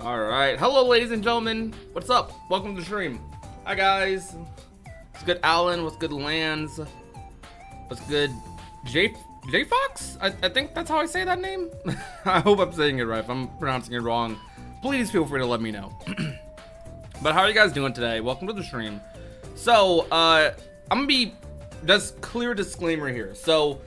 Alright, hello ladies and gentlemen, what's up? Welcome to the stream. Hi guys, what's good Alan, what's good Lance, what's good J Fox? I think that's how I say that name. I hope I'm saying it right. If I'm pronouncing it wrong, please feel free to let me know. But how are you guys doing today? Welcome to the stream. So, I'm gonna be, just clear disclaimer here. So,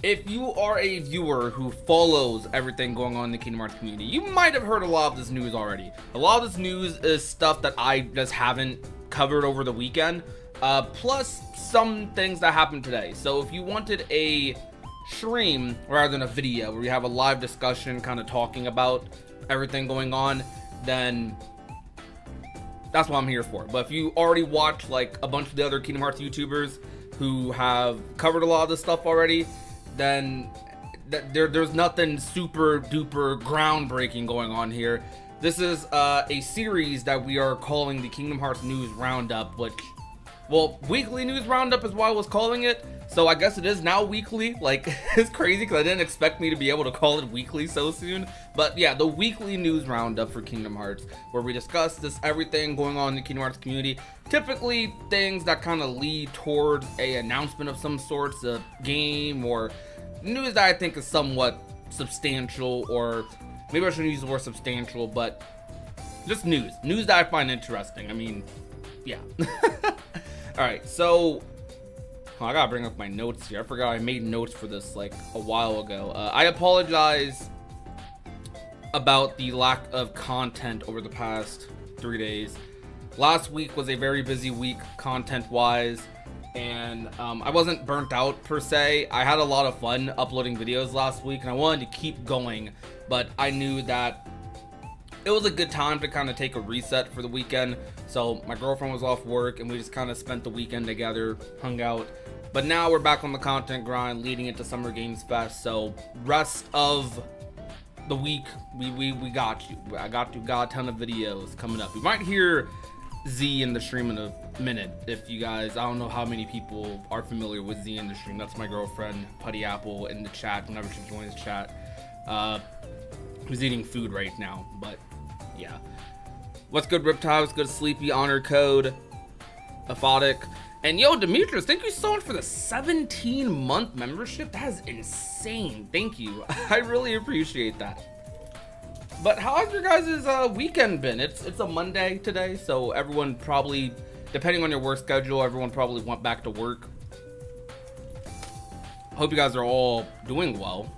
if you are a viewer who follows everything going on in the Kingdom Hearts community, you might have heard a lot of this news already. A lot of this news is stuff that I just haven't covered over the weekend, plus some things that happened today. So if you wanted a stream rather than a video where you have a live discussion kind of talking about everything going on, then that's what I'm here for. But if you already watch like a bunch of the other Kingdom Hearts YouTubers who have covered a lot of this stuff already, then there's nothing super duper groundbreaking going on here. This is a series that we are calling the Kingdom Hearts News Roundup, which, well, weekly news roundup is what I was calling it. So I guess it is now weekly. Like, it's crazy because I didn't expect me to be able to call it weekly so soon. But yeah, the weekly news roundup for Kingdom Hearts, where we discuss everything going on in the Kingdom Hearts community. Typically things that kind of lead towards a announcement of some sorts, a game, or news that I think is somewhat substantial, or maybe I shouldn't use the word substantial, but just news that I find interesting. I mean, yeah. All right, so I gotta bring up my notes here. I forgot I made notes for this like a while ago. I apologize about the lack of content over the past 3 days. Last week was a very busy week content wise, and I wasn't burnt out per se. I had a lot of fun uploading videos last week and I wanted to keep going, but I knew that it was a good time to kind of take a reset for the weekend. So my girlfriend was off work and we just kind of spent the weekend together, hung out. But now we're back on the content grind leading into Summer Games Fest. So rest of the week, we got you. I got a ton of videos coming up. You might hear Z in the stream in a minute. If you guys, I don't know how many people are familiar with Z in the stream. That's my girlfriend, Putty Apple, in the chat whenever she joins chat. Who's eating food right now, but yeah. What's good, Riptide? What's good, Sleepy? Honor Code, Aphotic. And yo, Demetrius, thank you so much for the 17-month membership. That is insane. Thank you. I really appreciate that. But how has your guys' weekend been? It's a Monday today, so everyone probably, depending on your work schedule, everyone probably went back to work. Hope you guys are all doing well.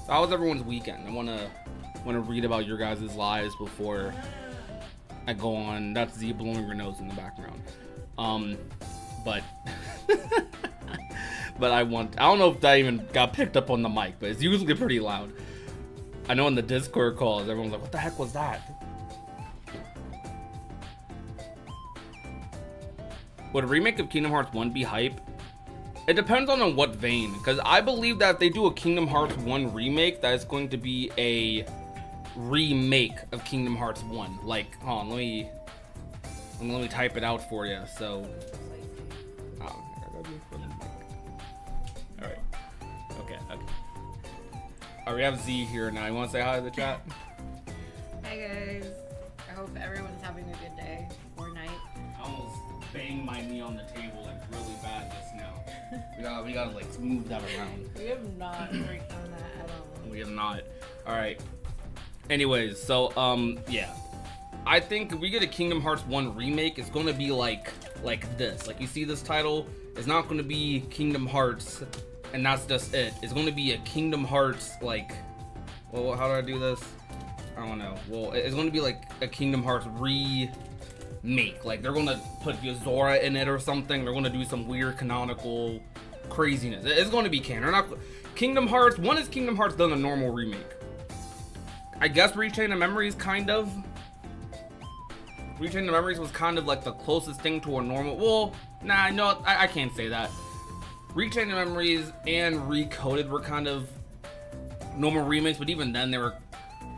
So how was everyone's weekend? I wanna read about your guys' lives before I go on. That's Z blowing your nose in the background. But but I don't know if that even got picked up on the mic, but it's usually pretty loud. I know in the Discord calls, everyone's like, what the heck was that? Would a remake of Kingdom Hearts 1 be hype? It depends on what vein, because I believe that if they do a Kingdom Hearts 1 remake, that is going to be a remake of Kingdom Hearts 1. Like, hold on, let me type it out for you. So, alright. Okay. Alright, we have Z here now. You want to say hi to the chat? Hi guys. I hope everyone's having a good day or night. I almost banged my knee on the table like really bad just now. We gotta like move that around. We have not worked on that at all. We have not. Alright. Anyways, so yeah. I think if we get a Kingdom Hearts 1 remake, it's gonna be like this. Like, you see this title? It's not gonna be Kingdom Hearts and that's just it. It's gonna be a Kingdom Hearts, like, well, how do I do this? I don't know. Well, it's gonna be like a Kingdom Hearts remake. Like, they're gonna put Yozora in it or something. They're gonna do some weird canonical craziness. It's gonna be canon. Kingdom Hearts 1 is Kingdom Hearts done a normal remake. I guess Rechain of Memories kind of. Rechain of Memories was kind of like the closest thing to a normal. Well, nah, no, I can't say that. Rechain of Memories and Recoded were kind of normal remakes, but even then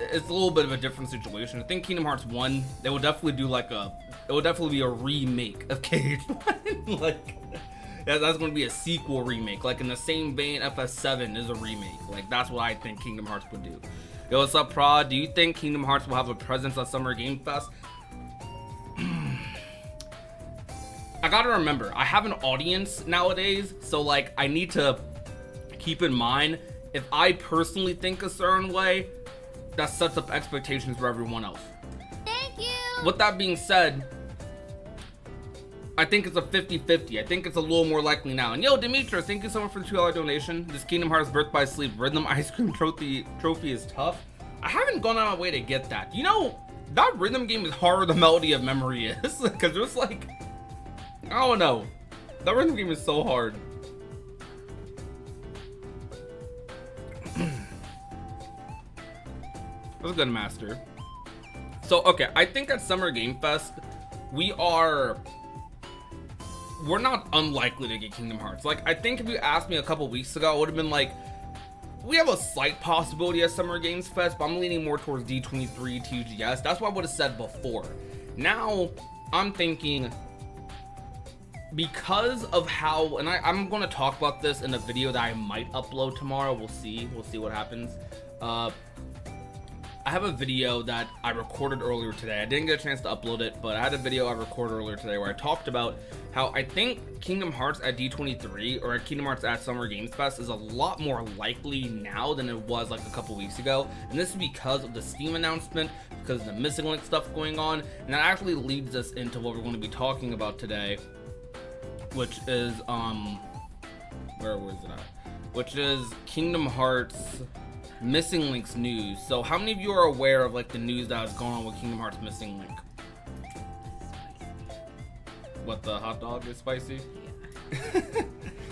it's a little bit of a different situation. I think Kingdom Hearts 1, they will definitely do like it will definitely be a remake of KH1. Like, That's going to be a sequel remake. Like in the same vein, FS7 is a remake. Like that's what I think Kingdom Hearts would do. Yo, what's up, Prod? Do you think Kingdom Hearts will have a presence at Summer Game Fest? I gotta remember, I have an audience nowadays, so like I need to keep in mind if I personally think a certain way, that sets up expectations for everyone else. Thank you. With that being said, I think it's a 50-50. I think it's a little more likely now. And yo, Demetrius, thank you so much for the $2 donation. This Kingdom Hearts Birth by Sleep Rhythm Ice Cream trophy is tough. I haven't gone out of my way to get that. You know, that rhythm game is harder than Melody of Memory is. Because there's like, I don't know. That rhythm game is so hard. That's good, Master. So, okay, I think at Summer Game Fest, we're not unlikely to get Kingdom Hearts. Like, I think if you asked me a couple weeks ago, I would have been like, we have a slight possibility at Summer Games Fest, but I'm leaning more towards D23, TGS. That's what I would have said before. Now, I'm thinking, because of how, and I'm going to talk about this in a video that I might upload tomorrow. We'll see what happens. I have a video that I recorded earlier today. I didn't get a chance to upload it, but I had a video I recorded earlier today where I talked about how I think Kingdom Hearts at D23 or Kingdom Hearts at Summer Games Fest is a lot more likely now than it was like a couple weeks ago. And this is because of the Steam announcement, because of the Missing Link stuff going on. And that actually leads us into what we're going to be talking about today, which is, where was it at? Which is Kingdom Hearts Missing Link's news. So how many of you are aware of like the news that has gone on with Kingdom Hearts Missing Link? What, the hot dog is spicy? Yeah.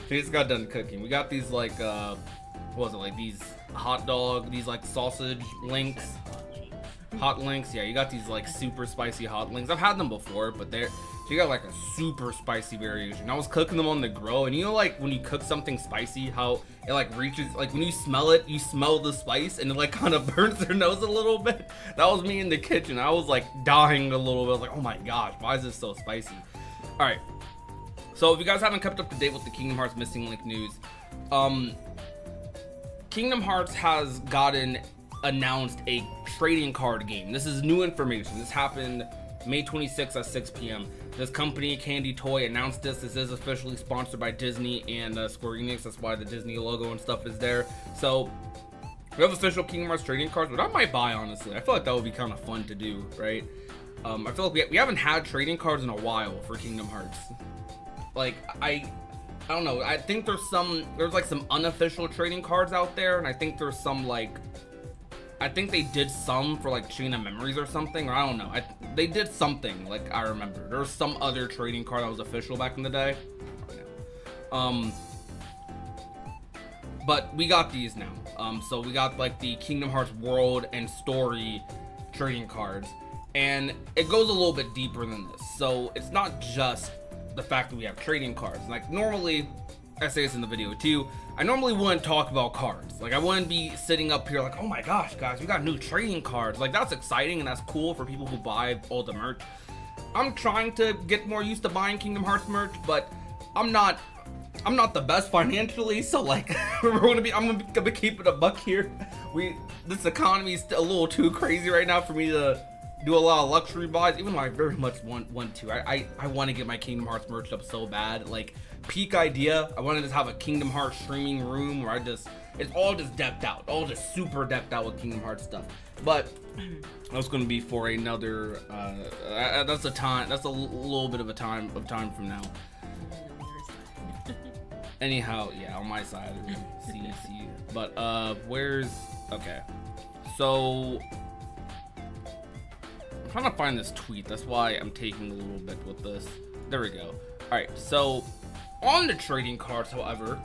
She just got done cooking. We got these like what was it, like these hot dog, these like sausage links. Hot links, yeah, you got these like super spicy hot links. I've had them before, but she got like a super spicy variation. I was cooking them on the grill, and you know, like when you cook something spicy, how it like reaches, like when you smell it, you smell the spice, and it like kind of burns their nose a little bit. That was me in the kitchen. I was like dying a little bit. I was like, oh my gosh, why is this so spicy? All right. So if you guys haven't kept up to date with the Kingdom Hearts Missing Link news, Kingdom Hearts has announced a trading card game. This is new information. This happened May 26th at 6 p.m. This company, Candy Toy, announced this. This is officially sponsored by Disney and Square Enix. That's why the Disney logo and stuff is there. So we have official Kingdom Hearts trading cards, but I might buy, honestly. I feel like that would be kind of fun to do, right? I feel like we haven't had trading cards in a while for Kingdom Hearts. Like, I don't know. I think there's like some unofficial trading cards out there, and I think there's some like, I think they did some for like Chain of Memories or something, or I don't know. They did something, like I remember. There was some other trading card that was official back in the day. But we got these now. So we got like the Kingdom Hearts World and Story trading cards. And it goes a little bit deeper than this. So it's not just the fact that we have trading cards. Like normally, I say this in the video too, I normally wouldn't talk about cards. Like I wouldn't be sitting up here like, oh my gosh, guys, we got new trading cards. Like that's exciting and that's cool for people who buy all the merch. I'm trying to get more used to buying Kingdom Hearts merch, but I'm not the best financially, so like I'm gonna keep it a buck here. This economy is a little too crazy right now for me to do a lot of luxury buys, even though I very much want to. I want to get my Kingdom Hearts merch up so bad. Like peak idea, I want to just have a Kingdom Hearts streaming room where it's all just decked out, all just super decked out with Kingdom Hearts stuff. But that's going to be for another that's a little bit of a time from now. Anyhow, yeah, on my side, see. But okay, so I'm trying to find this tweet. That's why I'm taking a little bit with this. There we go. All right, so on the trading cards, however,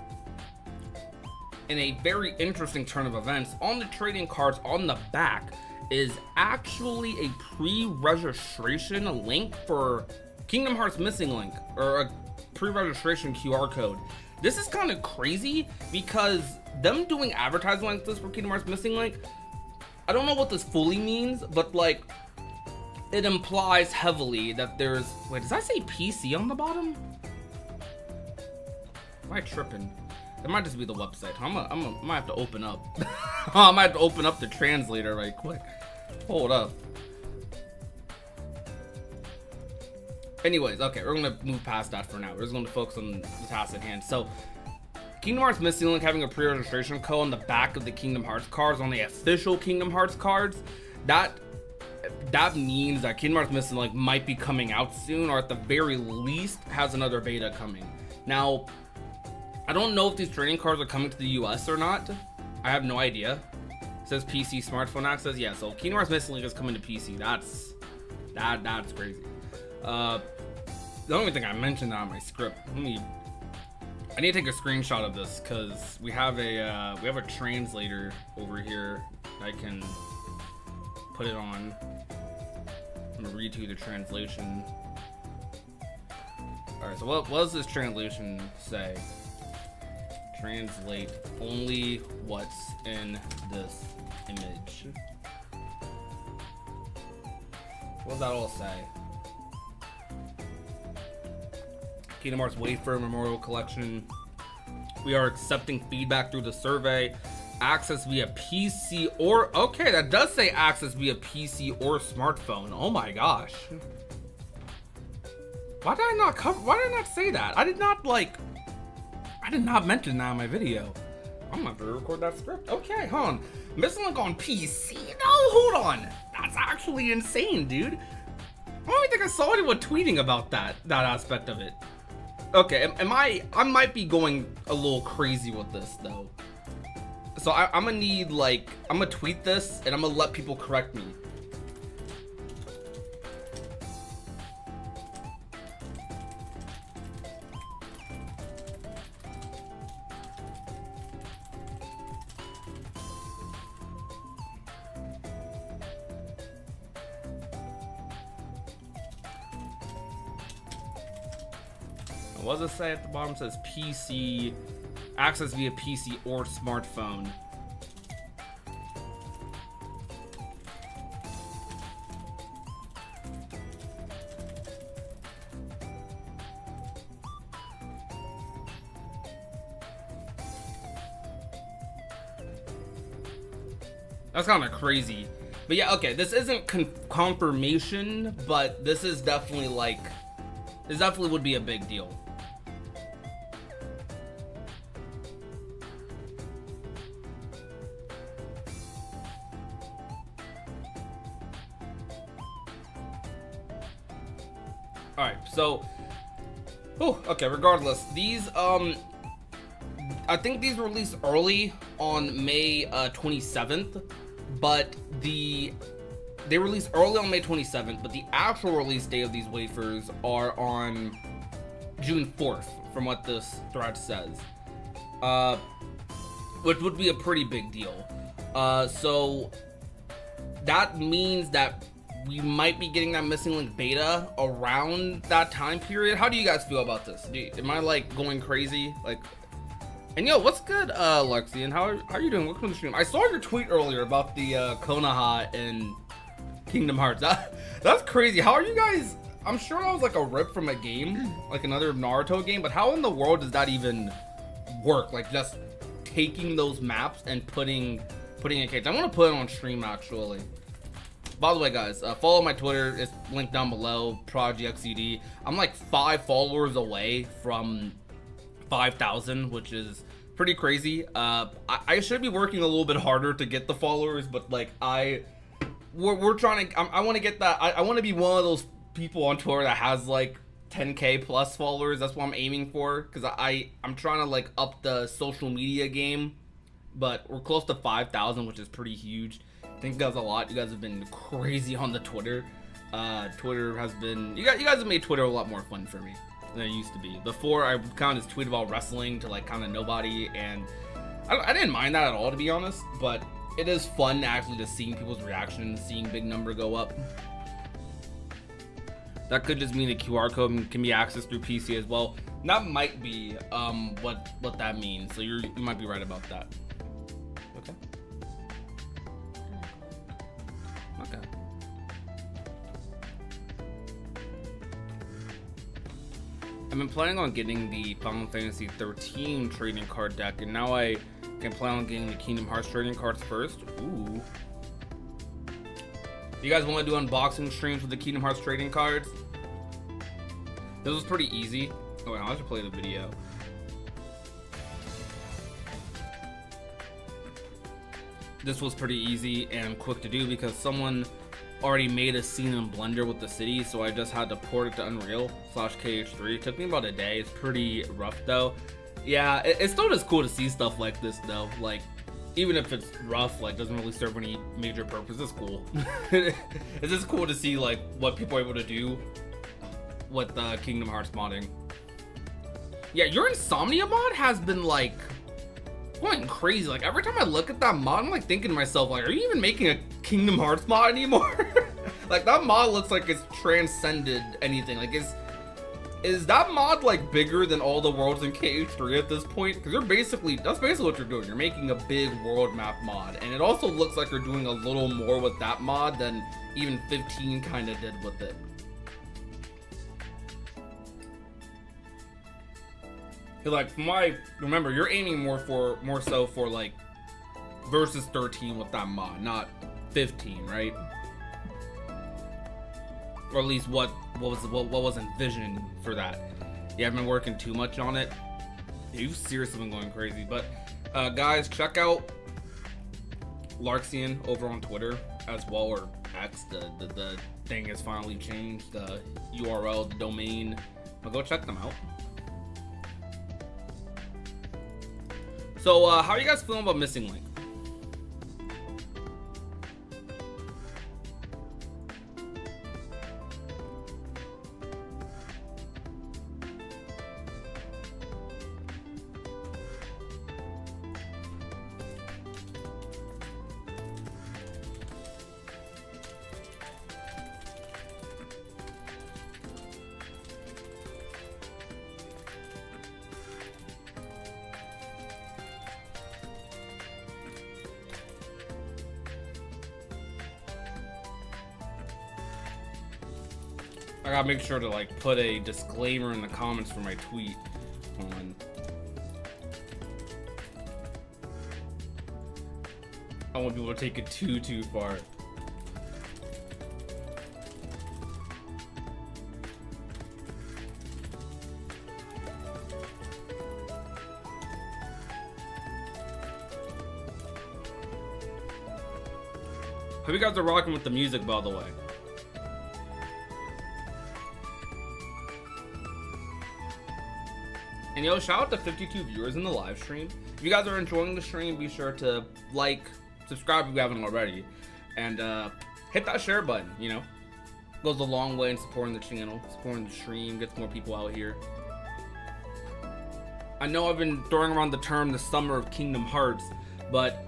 in a very interesting turn of events, on the trading cards on the back is actually a pre-registration link for Kingdom Hearts Missing Link, or a pre-registration QR code. This is kind of crazy because them doing advertising like this for Kingdom Hearts Missing Link, I don't know what this fully means, but like it implies heavily that there's, wait, does that say PC on the bottom? Am I tripping? It might just be the website. I might have to open up. I might have to open up the translator right quick. Hold up. Anyways, okay, we're gonna move past that for now. We're just gonna focus on the task at hand. So, Kingdom Hearts Missing Link having a pre-registration code on the back of the Kingdom Hearts cards, on the official Kingdom Hearts cards, that means that Kingdom Hearts Missing Link might be coming out soon, or at the very least has another beta coming. Now, I don't know if these trading cards are coming to the US or not. I have no idea. It says PC smartphone access. Yeah, so Kingdom Hearts Missing Link is coming to PC. That's crazy. The only thing I mentioned that on my script. I need to take a screenshot of this because we have a translator over here. I can put it on. I'm gonna read to you the translation. All right. So what does this translation say? Translate only what's in this image. What does that all say? Kingdom Hearts Wafer Memorial Collection. We are accepting feedback through the survey. Access via PC or... Okay, that does say access via PC or smartphone. Oh my gosh. Why did I not say that? I did not mention that in my video. I'm gonna have to record that script. Okay, hold on. Missing Link on PC? No, hold on. That's actually insane, dude. I don't even think I saw anyone tweeting about that aspect of it. Okay, I might be going a little crazy with this though. So I'm gonna need I'm gonna tweet this and I'm gonna let people correct me. What does it say at the bottom? It says PC, access via PC or smartphone. That's kind of crazy. But yeah, okay, this isn't confirmation, but this is definitely this definitely would be a big deal. Alright, so okay, regardless, these I think these were released early on May 27th, but they released early on May 27th, but the actual release date of these wafers are on June 4th, from what this thread says, which would be a pretty big deal. So that means that we might be getting that Missing Link beta around that time period. How do you guys feel about this? Am I going crazy? And yo, what's good, Lexian? How are you doing? Welcome to the stream. I saw your tweet earlier about the Konoha and Kingdom Hearts. That's crazy. How are you guys? I'm sure that was a rip from a game, another Naruto game, but how in the world does that even work? Just taking those maps and putting a cage. I want to put it on stream actually. By the way, guys, follow my Twitter. It's linked down below, ProdigyxCD. I'm 5 followers away from 5,000, which is pretty crazy. I should be working a little bit harder to get the followers, but we're trying to. I want to get that. I want to be one of those people on Twitter that has 10K plus followers. That's what I'm aiming for, because I'm trying to up the social media game. But we're close to 5,000, which is pretty huge. Thank you guys a lot. You guys have been crazy on the Twitter. Twitter has been. You guys have made Twitter a lot more fun for me than it used to be. Before, I kind of just tweet about wrestling to kind of nobody, and I didn't mind that at all, to be honest. But it is fun actually just seeing people's reactions, seeing big number go up. That could just mean the QR code can be accessed through PC as well. That might be what that means. So you might be right about that. Okay. Okay. I've been planning on getting the Final Fantasy 13 trading card deck, and now I can plan on getting the Kingdom Hearts trading cards first. Ooh. You guys want to do unboxing streams with the Kingdom Hearts trading cards? This was pretty easy. Oh, wait, I'll just play the video. This was pretty easy and quick to do because someone already made a scene in Blender with the city, so I just had to port it to Unreal/KH3. It took me about a day. It's pretty rough though. Yeah, it's still just cool to see stuff like this though. Like, even if it's rough, like doesn't really serve any major purpose, it's cool. It's just cool to see like what people are able to do with Kingdom Hearts modding. Yeah, your Insomnia mod has been like going crazy. Like every time I look at that mod, I'm like thinking to myself, like, are you even making a Kingdom Hearts mod anymore? Like that mod looks like it's transcended anything. Like is that mod like bigger than all the worlds in KH3 at this point? Because that's basically what you're doing. You're making a big world map mod, and it also looks like you're doing a little more with that mod than even 15 kind of did with it. Like, remember, you're aiming more so for like versus 13 with that mod, not 15, right? Or at least what was envisioned for that. Yeah, I've been working too much on it. You've seriously been going crazy. But guys, check out Larxian over on Twitter as well, or X. The thing has finally changed. The URL, the domain. But go check them out. So, how are you guys feeling about Missing Link? I gotta make sure to like put a disclaimer in the comments for my tweet. Hold on. I don't want people to take it too far. Hope you guys are rocking with the music, by the way. And yo, shout out to 52 viewers in the live stream. If you guys are enjoying the stream, be sure to like, subscribe if you haven't already, and hit that share button. You know, goes a long way in supporting the channel, supporting the stream, gets more people out here. I know I've been throwing around the term the summer of Kingdom Hearts, but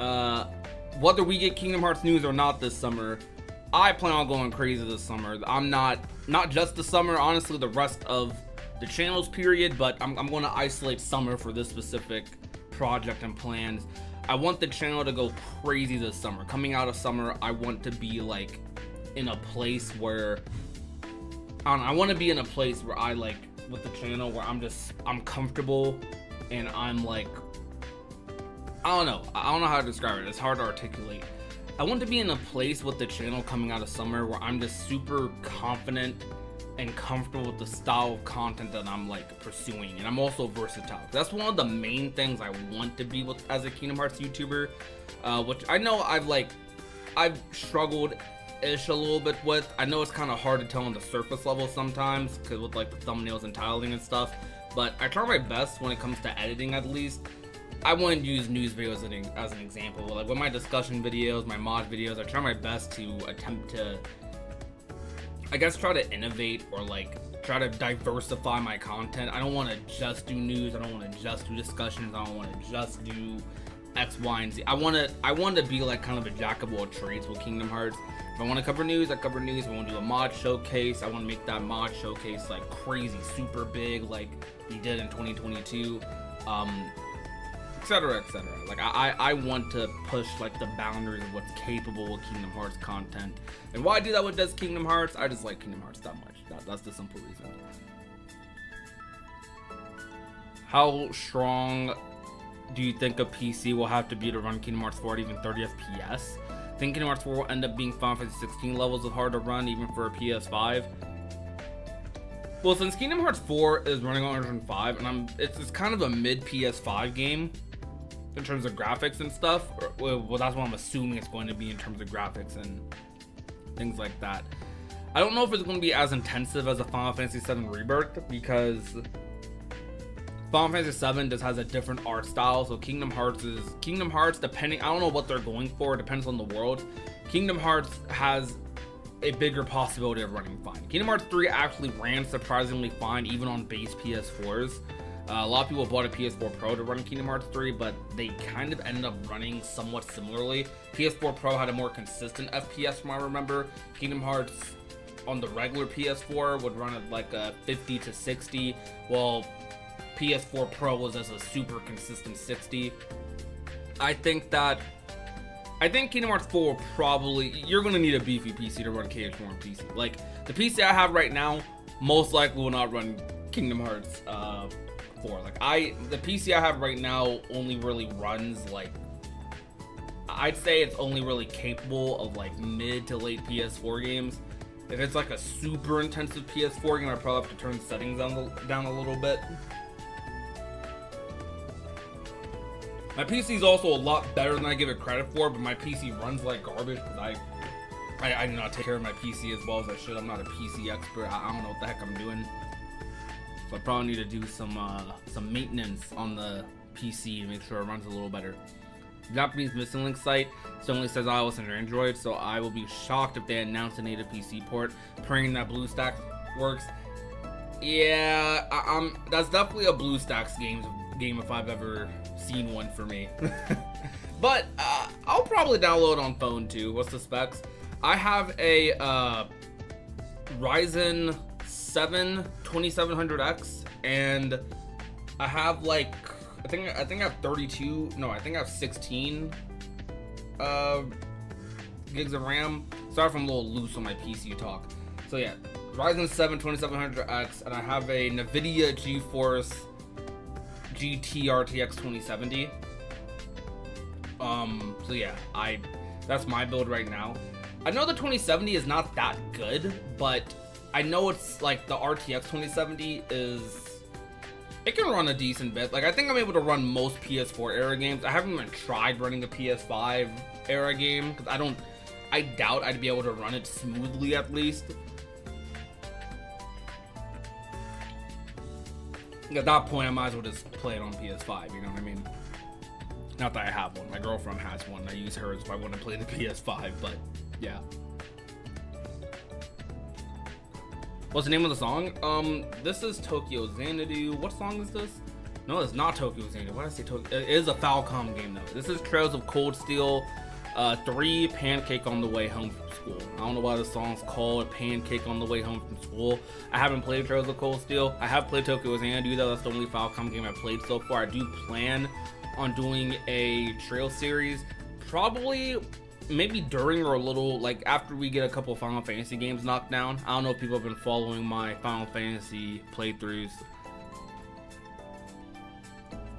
whether we get Kingdom Hearts news or not this summer, I plan on going crazy this summer. I'm not just the summer, honestly, the rest of the channel's period, but I'm going to isolate summer for this specific project and plans. I want the channel to go crazy this summer. Coming out of summer, I want to be like in a place where I want to be in a place where I like with the channel where I'm comfortable and I'm like, I don't know how to describe it. It's hard to articulate. I want to be in a place with the channel coming out of summer where I'm just super confident and comfortable with the style of content that I'm like pursuing, and I'm also versatile. That's one of the main things I want to be with as a Kingdom Hearts YouTuber, which I know I've struggled ish a little bit with. I know it's kind of hard to tell on the surface level sometimes because with like the thumbnails and titling and stuff, but I try my best when it comes to editing. At least I wouldn't use news videos as an example. Like with my discussion videos, my mod videos, I try my best to attempt to, I guess, try to innovate or like try to diversify my content. I don't want to just do news. I don't want to just do discussions. I don't want to just do X, Y, and Z. I want to be like kind of a jack of all trades with Kingdom Hearts. If I want to cover news, I cover news. If I want to do a mod showcase, I want to make that mod showcase like crazy, super big, like we did in 2022, etc., etc. Like I want to push like the boundaries of what's capable of Kingdom Hearts content. And why I do that with Kingdom Hearts? I just like Kingdom Hearts that much. That's the simple reason. How strong do you think a PC will have to be to run Kingdom Hearts 4 at even 30 FPS? I think Kingdom Hearts 4 will end up being Final Fantasy 16 levels of hard to run even for a PS5. Well, since Kingdom Hearts 4 is running on Unreal 5, and it's kind of a mid PS5 game in terms of graphics and stuff. Well, that's what I'm assuming it's going to be in terms of graphics and things like that. I don't know if it's going to be as intensive as a Final Fantasy 7 Rebirth, because Final Fantasy 7 just has a different art style. So Kingdom Hearts, depending, I don't know what they're going for, it depends on the world. Kingdom Hearts has a bigger possibility of running fine. Kingdom Hearts 3 actually ran surprisingly fine even on base PS4s. A lot of people bought a PS4 Pro to run Kingdom Hearts 3, but they kind of ended up running somewhat similarly. PS4 Pro had a more consistent FPS from what I remember. Kingdom Hearts on the regular PS4 would run at like a 50 to 60, while PS4 Pro was as a super consistent 60. I think Kingdom Hearts 4 probably, you're going to need a beefy PC to run KH4 on PC. Like, the PC I have right now most likely will not run Kingdom Hearts 4. Like, the PC I have right now only really runs, like, I'd say it's only really capable of like mid to late PS4 games. If it's like a super intensive PS4 game, I probably have to turn settings down a little bit. My PC is also a lot better than I give it credit for, but my PC runs like garbage because I do not take care of my PC as well as I should. I'm not a PC expert. I don't know what the heck I'm doing. So I probably need to do some maintenance on the PC to make sure it runs a little better. Japanese Missing Link site still only says iOS and Android, so I will be shocked if they announce a native PC port, praying that BlueStacks works. Yeah, that's definitely a BlueStacks game if I've ever seen one for me. But I'll probably download on phone too. What's the specs? I have a Ryzen 7 2700X, and I have like I think I have 32. No, I think I have 16 gigs of RAM. Sorry if I'm a little loose on my PC talk. So yeah, Ryzen 7 2700X, and I have a NVIDIA GeForce GT RTX 2070. So yeah, that's my build right now. I know the 2070 is not that good, but I know it's like the RTX 2070 it can run a decent bit. Like, I think I'm able to run most PS4 era games. I haven't even tried running a PS5 era game because I doubt I'd be able to run it smoothly at least. At that point, I might as well just play it on PS5, you know what I mean? Not that I have one. My girlfriend has one. I use hers if I want to play the PS5, but yeah. What's the name of the song? This is Tokyo Xanadu. What song is this? No, it's not Tokyo Xanadu. Why did I say Tokyo? It is a Falcom game, though. This is Trails of Cold Steel 3, Pancake on the Way Home from School. I don't know why the song's called Pancake on the Way Home from School. I haven't played Trails of Cold Steel. I have played Tokyo Xanadu, though. That's the only Falcom game I've played so far. I do plan on doing a trail series. Probably maybe during or a little like after we get a couple Final Fantasy games knocked down. I don't know if people have been following my Final Fantasy playthroughs.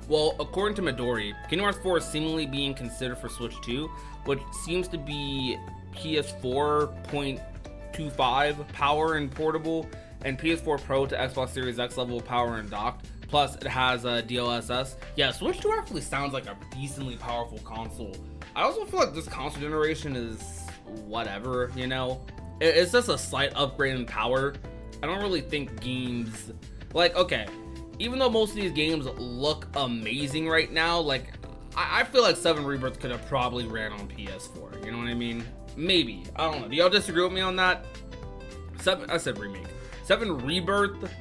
Well, according to Midori, Kingdom Hearts 4 is seemingly being considered for Switch 2, which seems to be PS4.25 power and portable, and PS4 Pro to Xbox Series X level power and docked. Plus, it has a DLSS. Yeah, Switch 2 actually sounds like a decently powerful console. I also feel like this console generation is whatever, you know? It's just a slight upgrade in power. I don't really think games... Like, okay, even though most of these games look amazing right now, like, I feel like 7 Rebirth could have probably ran on PS4, you know what I mean? Maybe. I don't know. Do y'all disagree with me on that? I said remake. 7 Rebirth,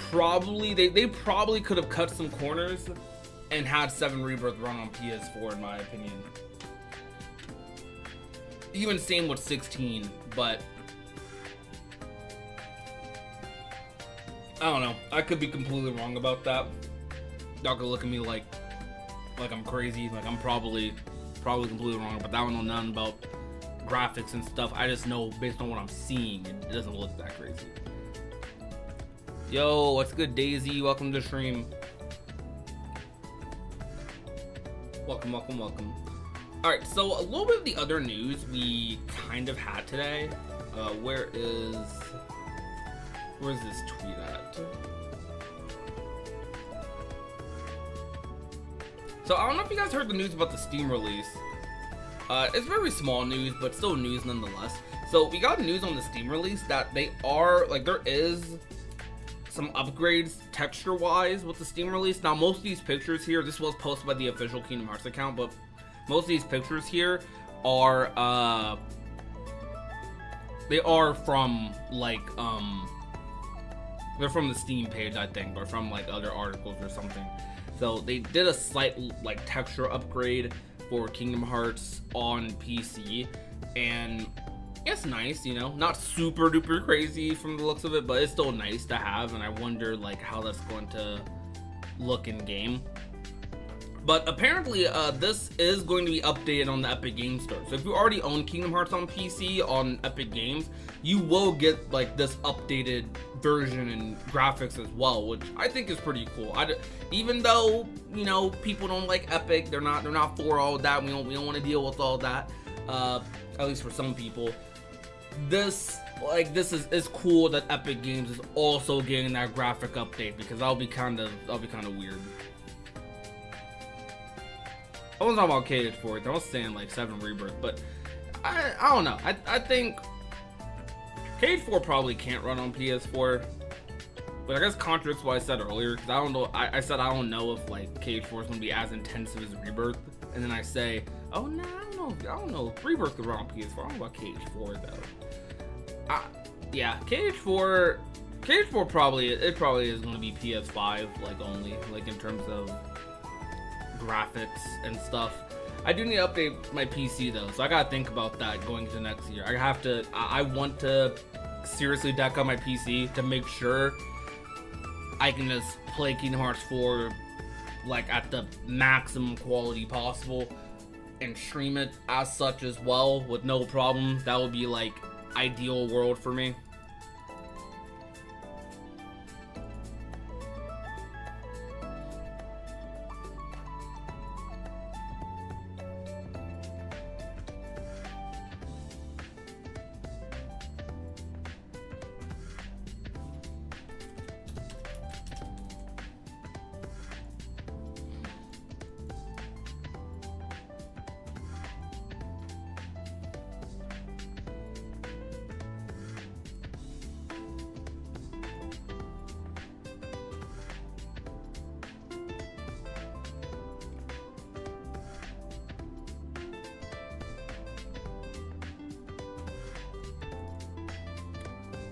probably... They probably could have cut some corners and had 7 Rebirth run on PS4, in my opinion. Even same with 16, but I don't know. I could be completely wrong about that. Y'all could look at me like I'm crazy. Like I'm probably completely wrong about that. I don't know nothing about graphics and stuff. I just know based on what I'm seeing, it doesn't look that crazy. Yo, what's good, Daisy? Welcome to the stream. Welcome, welcome, welcome. Alright, so a little bit of the other news we kind of had today. Where's this tweet at? So I don't know if you guys heard the news about the Steam release. It's very small news, but still news nonetheless. So we got news on the Steam release that they are, like, there is some upgrades texture-wise with the Steam release. Now, most of these pictures here, this was posted by the official Kingdom Hearts account, but most of these pictures here are, they are from, like, they're from the Steam page, I think, or from, like, other articles or something. So they did a slight, like, texture upgrade for Kingdom Hearts on PC, and it's nice, you know, not super duper crazy from the looks of it, but it's still nice to have, and I wonder, like, how that's going to look in game. But apparently, this is going to be updated on the Epic Games Store. So if you already own Kingdom Hearts on PC on Epic Games, you will get, like, this updated version and graphics as well, which I think is pretty cool. Even though, you know, people don't like Epic, they're not for all that. We don't want to deal with all that. At least for some people. This is cool that Epic Games is also getting that graphic update, because that'll be kind of weird. I wasn't talking about KH4, I was saying like 7 Rebirth, but I don't know. I think KH4 probably can't run on PS4, but I guess contradicts what I said earlier, because I don't know. I said I don't know if like KH4 is gonna be as intensive as Rebirth, and then I say, oh no, I don't know. Rebirth could run on PS4. I don't know about KH4 though. Yeah, KH4 probably is gonna be PS5 like only, like in terms of graphics and stuff. I do need to update my PC though, so I gotta think about that going into next year. I want to seriously deck up my PC to make sure I can just play Kingdom Hearts 4 like at the maximum quality possible and stream it as such as well with no problem. That would be like ideal world for me.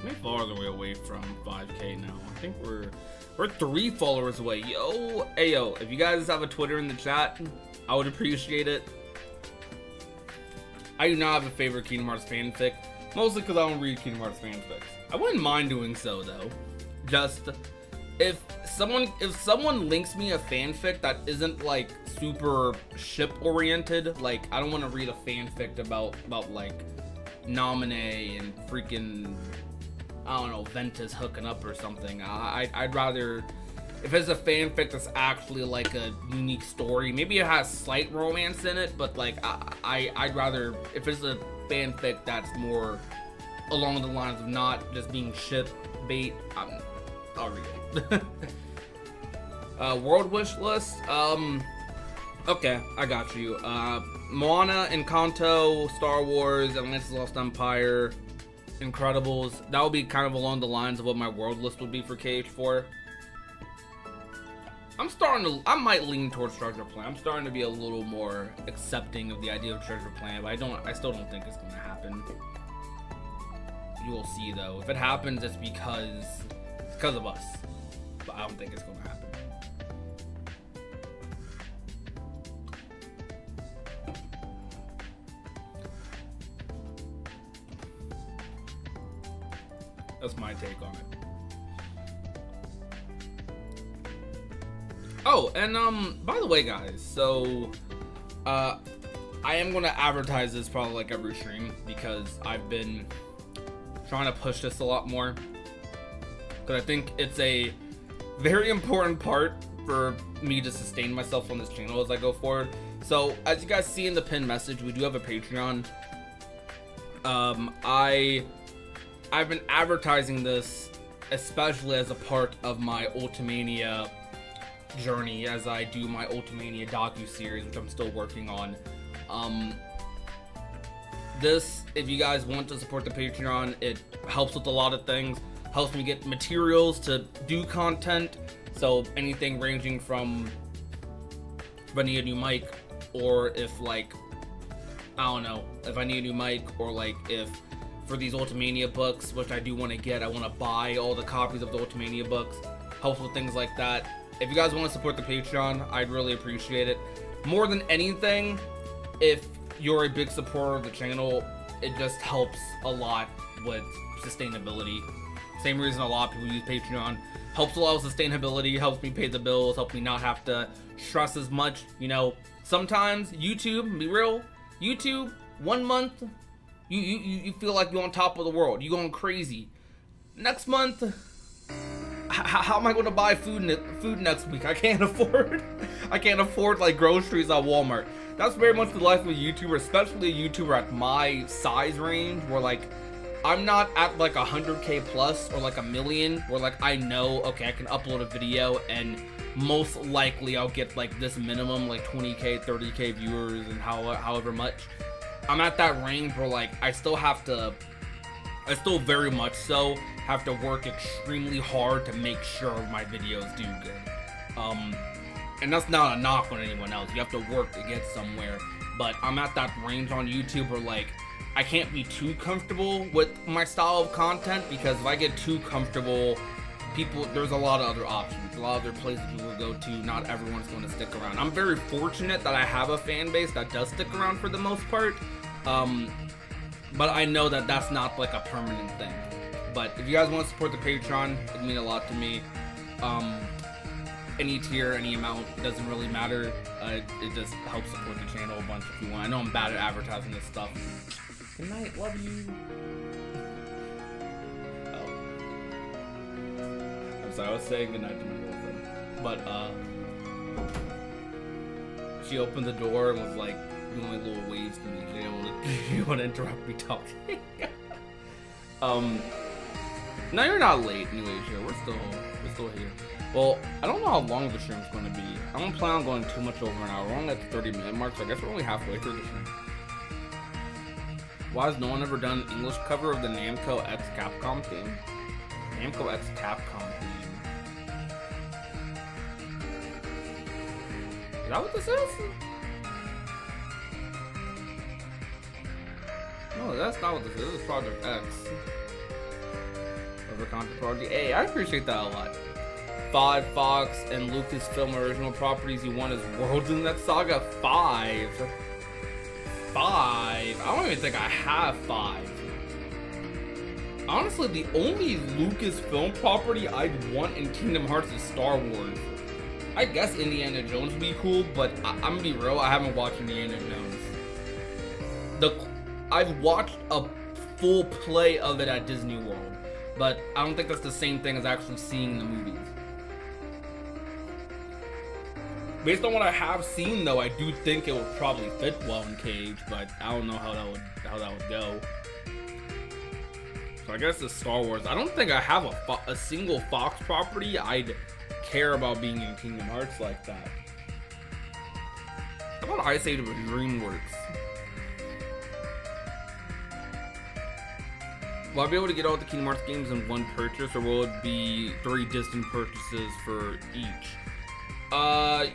We're farther away from 5K now. I think we're 3 followers away. Yo, ayo, if you guys have a Twitter in the chat, I would appreciate it. I do not have a favorite Kingdom Hearts fanfic, mostly because I don't read Kingdom Hearts fanfics. I wouldn't mind doing so though. Just if someone links me a fanfic that isn't like super ship oriented, like I don't want to read a fanfic about like Naminé and freaking, I don't know, Ventus hooking up or something. I'd rather, if it's a fanfic that's actually like a unique story, maybe it has slight romance in it, but like I'd rather, if it's a fanfic that's more along the lines of not just being ship bait, I'll read it. World wish list. Okay, I got you. Moana, Encanto, Star Wars, Atlantis Lost Empire, Incredibles. That would be kind of along the lines of what my world list would be for KH4. I might lean towards Treasure Planet. I'm starting to be a little more accepting of the idea of Treasure Planet, but I still don't think it's gonna happen. You will see though. If it happens, it's because of us. But I don't think it's gonna happen. That's my take on it. Oh, and by the way, guys, so I am gonna advertise this probably like every stream because I've been trying to push this a lot more, because I think it's a very important part for me to sustain myself on this channel as I go forward. So as you guys see in the pinned message, we do have a Patreon. I've been advertising this especially as a part of my Ultimania journey as I do my Ultimania docu-series, which I'm still working on. This, if you guys want to support the Patreon, it helps with a lot of things. Helps me get materials to do content. So anything ranging from if I need a new mic, or if like, I don't know, if I need a new mic, or like if for these Ultimania books, which I do want to get, I want to buy all the copies of the Ultimania books. Helps with things like that. If you guys want to support the Patreon, I'd really appreciate it. More than anything, if you're a big supporter of the channel, it just helps a lot with sustainability. Same reason a lot of people use Patreon. Helps a lot with sustainability, helps me pay the bills, helps me not have to stress as much. You know, sometimes YouTube, be real, YouTube, 1 month, you feel like you're on top of the world. You're going crazy. Next month, how am I going to buy food next week? I can't afford like groceries at Walmart. That's very much the life of a YouTuber, especially a YouTuber at my size range, where like I'm not at like 100k plus or like 1 million, where like I know, okay, I can upload a video and most likely I'll get like this minimum, like 20k, 30k viewers and however much. I'm at that range where like I still very much so have to work extremely hard to make sure my videos do good. And that's not a knock on anyone else. You have to work to get somewhere. But I'm at that range on YouTube where like I can't be too comfortable with my style of content, because if I get too comfortable, there's a lot of other options, a lot of other places people go to. Not everyone's going to stick around. I'm very fortunate that I have a fan base that does stick around for the most part. But I know that that's not like a permanent thing. But if you guys want to support the Patreon, it'd mean a lot to me. Any tier, any amount, doesn't really matter. It just helps support the channel a bunch if you want. I know I'm bad at advertising this stuff. Good night, love you. Oh. I'm sorry, I was saying good night to my girlfriend. But, she opened the door and was like doing like little waves to me. She didn't want to interrupt me talking. No, you're not late anyways here. We're still here. Well, I don't know how long the stream's going to be. I don't plan on going too much over an hour. We're only at the 30-minute mark, so I guess we're only halfway through the stream. Why has no one ever done an English cover of the Namco X Capcom theme? Namco X Capcom theme. Is that what this is? No, that's not what this is. This is Project X. Over Contra Project A. I appreciate that a lot. 5 Fox and Lucasfilm original properties you want as worlds in that saga. 5. I don't even think I have 5. Honestly, the only Lucasfilm property I'd want in Kingdom Hearts is Star Wars. I guess Indiana Jones would be cool, but I'm gonna be real, I haven't watched Indiana Jones. I've watched a full play of it at Disney World, but I don't think that's the same thing as actually seeing the movies. Based on what I have seen, though, I do think it would probably fit well in Cage, but I don't know how that would go. So I guess it's Star Wars. I don't think I have a single Fox property I'd care about being in Kingdom Hearts like that. How about Ice Age with DreamWorks? Will I be able to get all the Kingdom Hearts games in one purchase, or will it be 3 distant purchases for each? I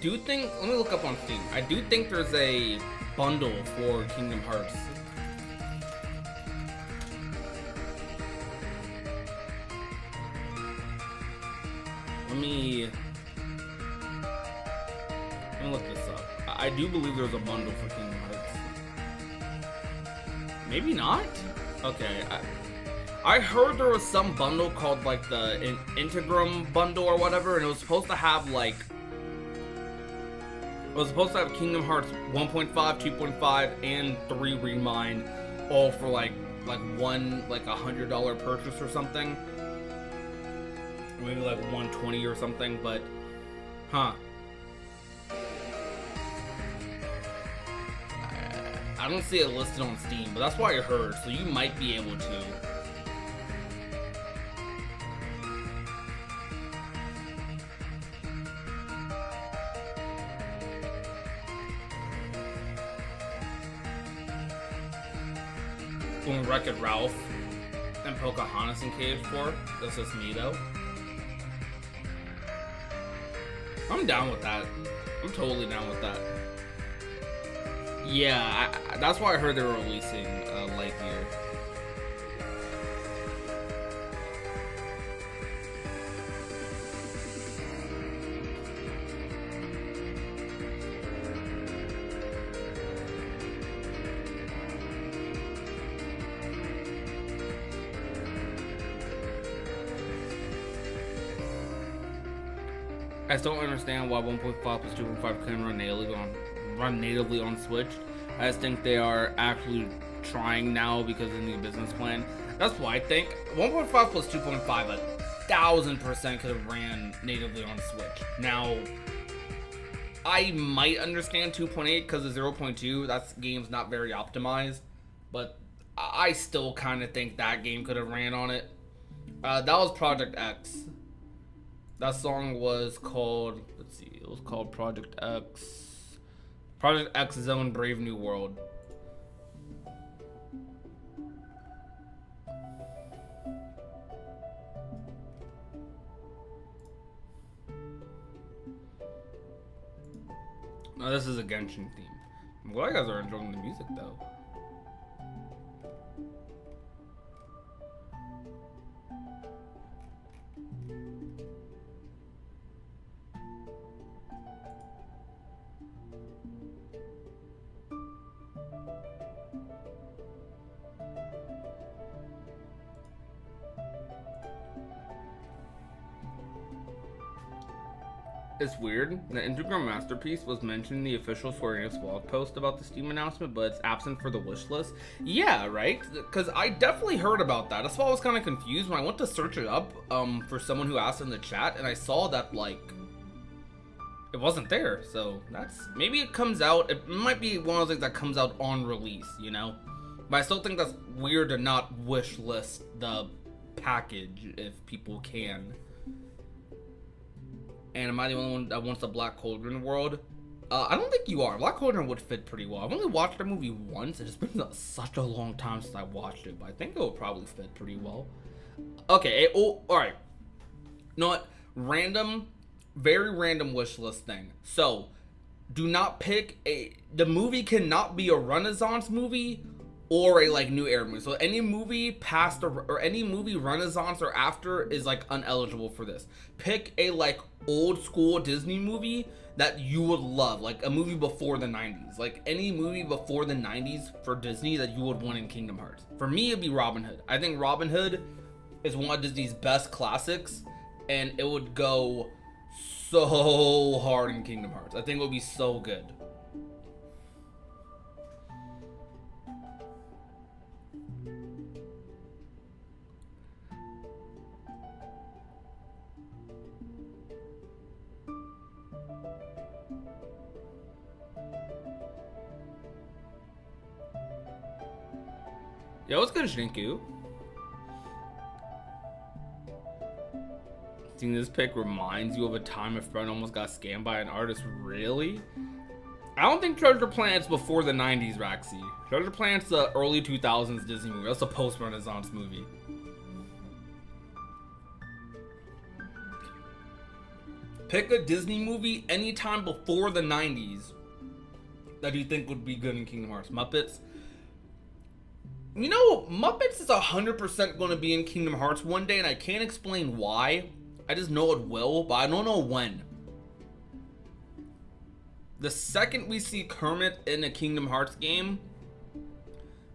do think, let me look up on Steam. I do think there's a bundle for Kingdom Hearts. Let me look this up. I do believe there's a bundle for Kingdom Hearts. Maybe not? Okay, I heard there was some bundle called like the Integrum bundle or whatever, and it was supposed to have like, Kingdom Hearts 1.5, 2.5, and 3 Remind, all for like one $100 purchase or something, or maybe like $120 or something. But, huh? I don't see it listed on Steam, but that's what I heard, so you might be able to. When Wreck-It Ralph and Pocahontas in KH4, that's just me though. I'm down with that. I'm totally down with that. Yeah, that's why I heard they were releasing Lightyear. I still don't understand why 1.5 plus 2.5 can run natively on Switch. I just think they are actually trying now because of the new business plan. That's why I think 1.5 plus 2.5 1,000% could have ran natively on Switch. Now, I might understand 2.8 because of 0.2. That game's not very optimized, but I still kind of think that game could have ran on it. That was Project X. That song was called, let's see, it was called Project X Zone Brave New World. No, this is a Genshin theme. I'm glad you guys are enjoying the music though. It's weird. The Instagram masterpiece was mentioned in the official Square Enix blog post about the Steam announcement, but it's absent for the wish list. Yeah, right? Because I definitely heard about that. That's why I was kind of confused when I went to search it up for someone who asked in the chat, and I saw that, like, it wasn't there. So that's, maybe it comes out. It might be one of those things that comes out on release, you know? But I still think that's weird to not wish list the package if people can. And am I the only one that wants the Black Cauldron world? I don't think you are. Black Cauldron would fit pretty well. I've only watched the movie once. It's been such a long time since I watched it, but I think it would probably fit pretty well. Okay, alright. You know what? Random, very random wish list thing. So, do not pick the movie cannot be a Renaissance movie or a like new era movie. So any movie past or any movie Renaissance or after is like uneligible for this. Pick a like old school Disney movie that you would love, like a movie before the 90s, like any movie before the 90s for Disney that you would want in Kingdom Hearts. For me, it'd be Robin Hood. I think Robin Hood is one of Disney's best classics, and it would go so hard in Kingdom Hearts. I think it would be so good. Yo, what's good, Shinku? Seeing this pic reminds you of a time a friend almost got scammed by an artist. Really? I don't think Treasure Planet's before the 90s, Raxi. Treasure Planet's the early 2000s Disney movie. That's a post-Renaissance movie. Pick a Disney movie anytime before the 90s that you think would be good in Kingdom Hearts. Muppets? You know, Muppets is 100% going to be in Kingdom Hearts one day, and I can't explain why. I just know it will, but I don't know when. The second we see Kermit in a Kingdom Hearts game,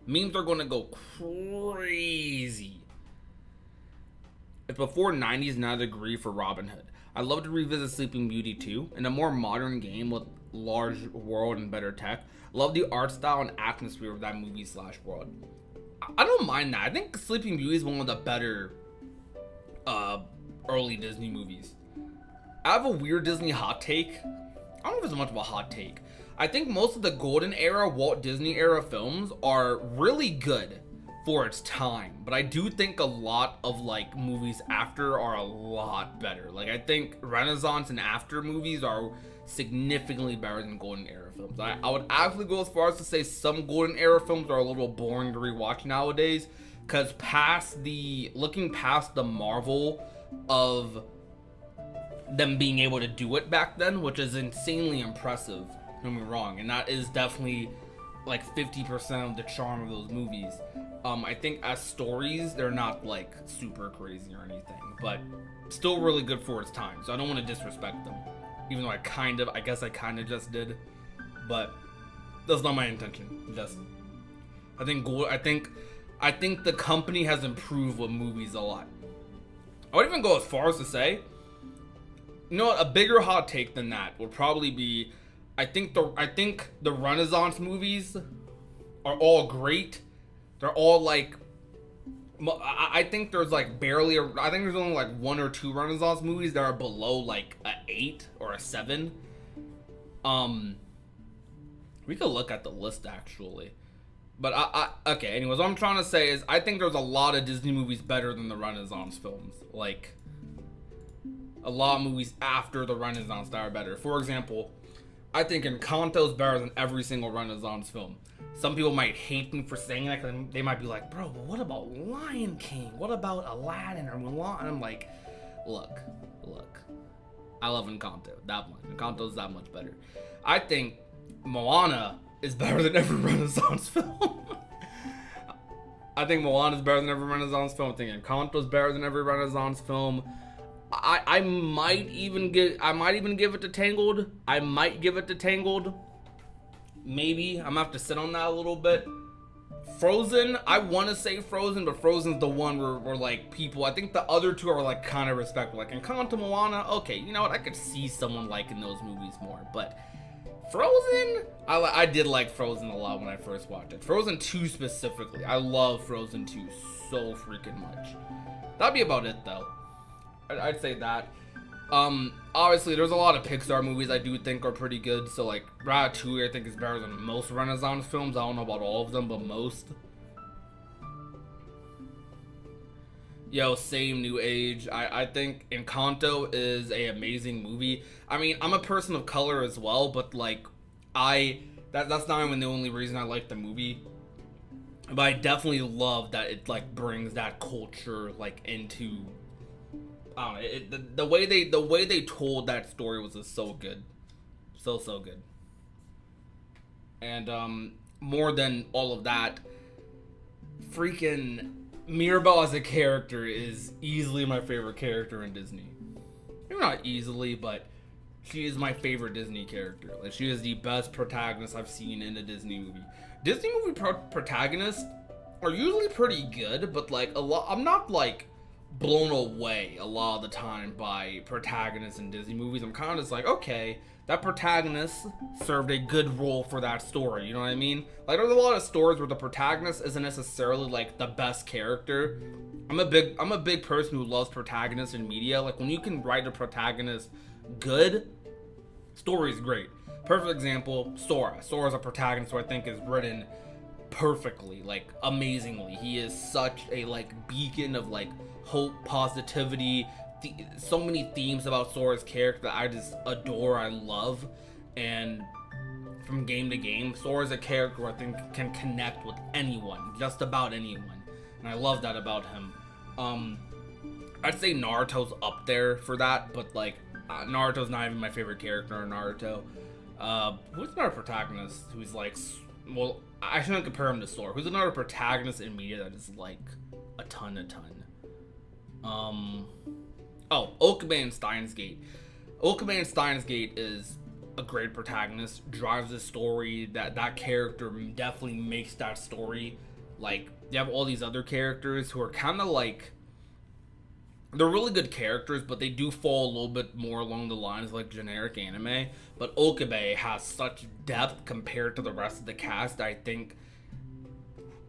memes are going to go crazy. If before 90s, not agree for Robin Hood. I'd love to revisit Sleeping Beauty too, in a more modern game with large world and better tech. Love the art style and atmosphere of that movie / world. I don't mind that. I think Sleeping Beauty is one of the better early Disney movies. I have a weird Disney hot take. I don't know if it's much of a hot take. I think most of the golden era Walt Disney era films are really good for its time, but I do think a lot of like movies after are a lot better. Like I think Renaissance and after movies are significantly better than golden era films. I would actually go as far as to say some golden era films are a little boring to rewatch nowadays, because looking past the marvel of them being able to do it back then, which is insanely impressive, don't get me wrong, and that is definitely like 50% of the charm of those movies. I think as stories, they're not like super crazy or anything, but still really good for its time. So I don't want to disrespect them, even though I guess I kind of just did, but that's not my intention. I think the company has improved with movies a lot. I would even go as far as to say, you know what, a bigger hot take than that would probably be, I think the Renaissance movies are all great. They're all like, I think there's like I think there's only like 1 or 2 Renaissance movies that are below like a 8 or a 7. We could look at the list actually. But okay, anyways, what I'm trying to say is I think there's a lot of Disney movies better than the Renaissance films. Like, a lot of movies after the Renaissance that are better. For example, I think Encanto is better than every single Renaissance film. Some people might hate me for saying that, because they might be like, bro, but what about Lion King? What about Aladdin or Mulan? And I'm like, look. I love Encanto that much. Encanto's that much better. I think Moana is better than every Renaissance film. I think Moana is better than every Renaissance film. I think Encanto is better than every Renaissance film. I might even give it to Tangled. I might give it to Tangled. Maybe. I'm gonna have to sit on that a little bit. Frozen, I want to say Frozen, but Frozen's the one where like people, I think the other two are like kind of respectful. Like Encanto, Moana, okay, you know what? I could see someone liking those movies more, but Frozen, I did like Frozen a lot when I first watched it. Frozen 2 specifically, I love Frozen 2 so freaking much. That'd be about it though. I'd say that. Obviously there's a lot of Pixar movies I do think are pretty good. So like Ratatouille I think is better than most Renaissance films. I don't know about all of them, but most. Yo, same, New Age. I think Encanto is a amazing movie. I mean, I'm a person of color as well, but like that's not even the only reason I like the movie. But I definitely love that it like brings that culture like into, I don't know, the way they told that story was just so good. So good. And more than all of that, freaking Mirabelle as a character is easily my favorite character in Disney. Maybe not easily, but she is my favorite Disney character. Like, she is the best protagonist I've seen in a Disney movie. Disney movie protagonists are usually pretty good, but like I'm not like blown away a lot of the time by protagonists in Disney movies. I'm kind of just like, okay, that protagonist served a good role for that story, you know what I mean? Like, there's a lot of stories where the protagonist isn't necessarily like the best character. I'm a big person who loves protagonists in media. Like, when you can write a protagonist good, story's great. Perfect example, Sora. Sora's a protagonist who I think is written perfectly, like amazingly. He is such a like beacon of like hope, positivity, so many themes about Sora's character that I just adore, I love. And from game to game, Sora's a character who I think can connect with anyone, just about anyone, and I love that about him. I'd say Naruto's up there for that, but like Naruto's not even my favorite character in Naruto. Who's another protagonist who's like, well, I shouldn't compare him to Sora. Who's another protagonist in media that is like a ton? Okabe and Steins Gate. Okabe and Steins Gate is a great protagonist, drives the story. That character definitely makes that story. Like, you have all these other characters who are kind of like, they're really good characters, but they do fall a little bit more along the lines of like generic anime. But Okabe has such depth compared to the rest of the cast that I think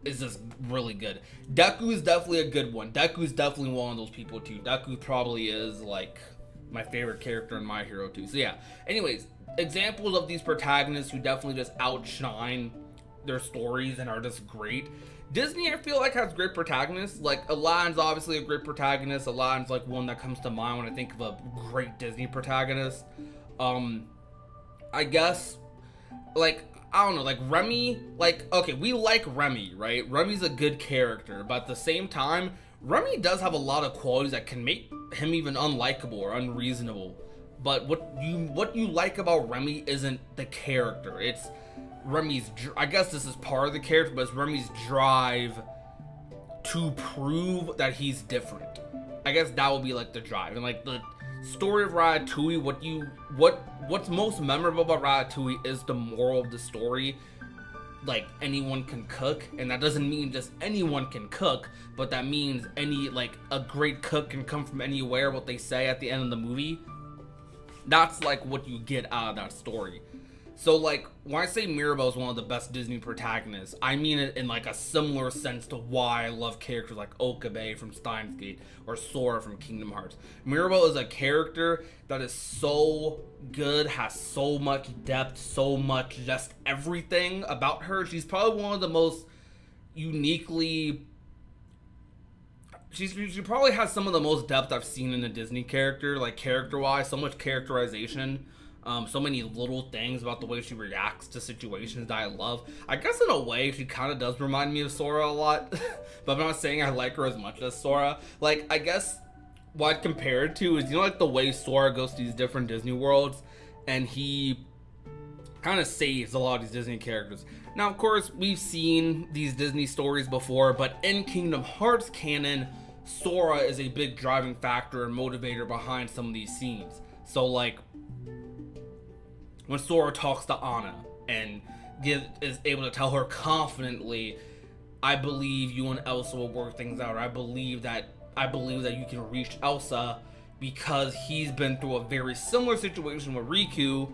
is just really good. Deku is definitely a good one. Deku is definitely one of those people too. Deku probably is like my favorite character in My Hero too. So yeah, anyways, examples of these protagonists who definitely just outshine their stories and are just great. Disney, I feel like, has great protagonists. Like, Aladdin's obviously a great protagonist. Aladdin's like one that comes to mind when I think of a great Disney protagonist. I guess, like, I don't know, like Remy, like, okay, we like Remy, right? Remy's a good character, but at the same time, Remy does have a lot of qualities that can make him even unlikable or unreasonable. But what you like about Remy isn't the character. It's Remy's, I guess this is part of the character, but it's Remy's drive to prove that he's different. I guess that would be like the drive. And like the story of Ratatouille, what's most memorable about Ratatouille is the moral of the story. Like, anyone can cook, and that doesn't mean just anyone can cook, but that means a great cook can come from anywhere, what they say at the end of the movie. That's like what you get out of that story. So like, when I say Mirabel is one of the best Disney protagonists, I mean it in like a similar sense to why I love characters like Okabe from Steins Gate or Sora from Kingdom Hearts. Mirabel is a character that is so good, has so much depth, so much just everything about her. She's probably one of the most uniquely... She probably has some of the most depth I've seen in a Disney character, like character-wise, so much characterization. So many little things about the way she reacts to situations that I love. I guess in a way, she kind of does remind me of Sora a lot. But I'm not saying I like her as much as Sora. Like, I guess what I'd compare it to is, you know, like the way Sora goes to these different Disney worlds and he kind of saves a lot of these Disney characters. Now, of course, we've seen these Disney stories before, but in Kingdom Hearts canon, Sora is a big driving factor and motivator behind some of these scenes. So, like, when Sora talks to Anna and is able to tell her confidently, I believe you and Elsa will work things out, or I believe that you can reach Elsa, because he's been through a very similar situation with Riku.